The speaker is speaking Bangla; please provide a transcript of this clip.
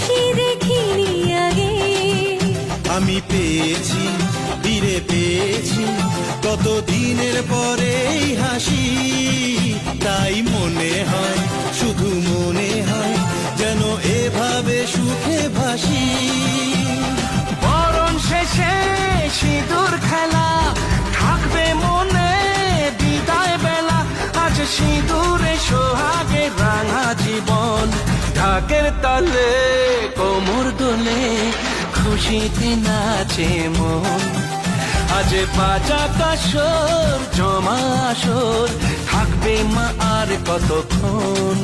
হাসি দেখিনি আগে। আমি পেয়েছি, ফিরে পেয়েছি কত দিনের পরে এই হাসি। তাই মনে হয়, শুধু মনে হয় যেন এভাবে সুখে ভাসি। বরণ শেষে সিঁদুর খেলা থাকবে মনে বিদায় বেলা। আজ সিঁদুরে সোহাগে রাঙা জীবন, ঢাকের তালে কোমর দোলে খুশিতে নাচে মন। আজ বাজা কাসর জমা আসর, থাকবে মা আর কতক্ষণ।